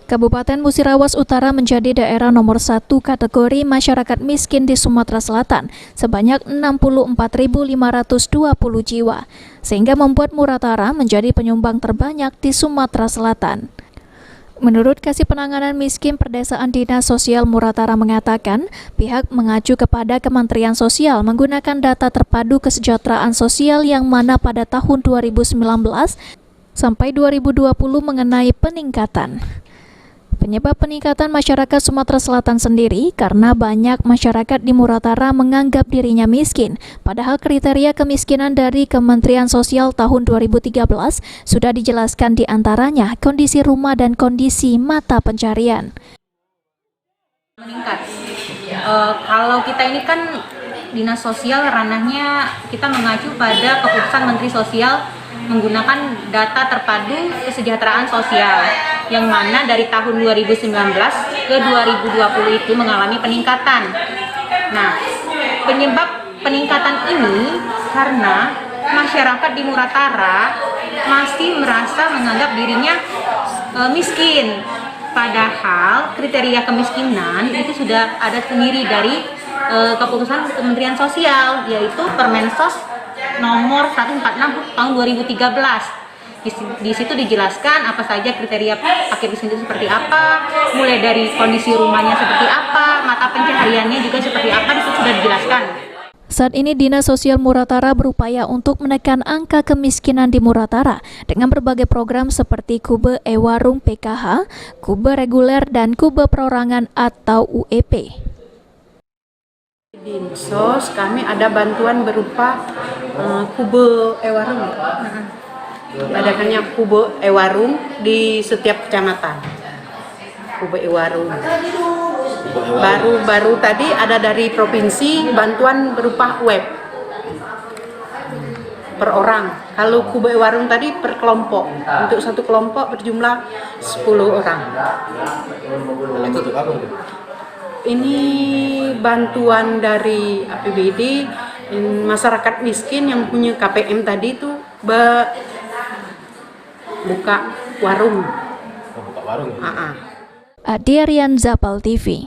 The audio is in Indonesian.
Kabupaten Musirawas Utara menjadi daerah nomor 1 kategori masyarakat miskin di Sumatera Selatan sebanyak 64.520 jiwa, sehingga membuat Muratara menjadi penyumbang terbanyak di Sumatera Selatan. Menurut Kasih Penanganan Miskin Perdesaan Dinas Sosial Muratara mengatakan, pihak mengacu kepada Kementerian Sosial menggunakan data terpadu kesejahteraan sosial yang mana pada tahun 2019 sampai 2020 mengenai peningkatan. Penyebab peningkatan masyarakat Sumatera Selatan sendiri karena banyak masyarakat di Muratara menganggap dirinya miskin, padahal kriteria kemiskinan dari Kementerian Sosial tahun 2013 sudah dijelaskan di antaranya kondisi rumah dan kondisi mata pencarian. Meningkat. Kalau kita ini kan Dinas Sosial ranahnya kita mengacu pada keputusan Menteri Sosial menggunakan data terpadu kesejahteraan sosial yang mana dari tahun 2019 ke 2020 itu mengalami peningkatan. Nah, penyebab peningkatan ini karena masyarakat di Muratara masih merasa menganggap dirinya miskin. Padahal kriteria kemiskinan itu sudah ada sendiri dari keputusan Kementerian Sosial, yaitu Permensos nomor 146 tahun 2013. Di situ dijelaskan apa saja kriteria paket miskin itu seperti apa, mulai dari kondisi rumahnya seperti apa, mata pencahariannya juga seperti apa, di situ sudah dijelaskan. Saat ini Dinas Sosial Muratara berupaya untuk menekan angka kemiskinan di Muratara dengan berbagai program seperti Kube E-Warung PKH, Kube Reguler, dan Kube Perorangan atau UEP. Di Dinsos kami ada bantuan berupa Kube E-Warung. Adakannya Kube E-Warung di setiap kecamatan. Kube E-Warung. Baru tadi ada dari provinsi bantuan berupa web per orang. Kalau Kube E-Warung tadi per kelompok. Untuk satu kelompok berjumlah 10 orang. Ini bantuan dari APBD masyarakat miskin yang punya KPM tadi itu buka warung. Adiarian Zapal TV.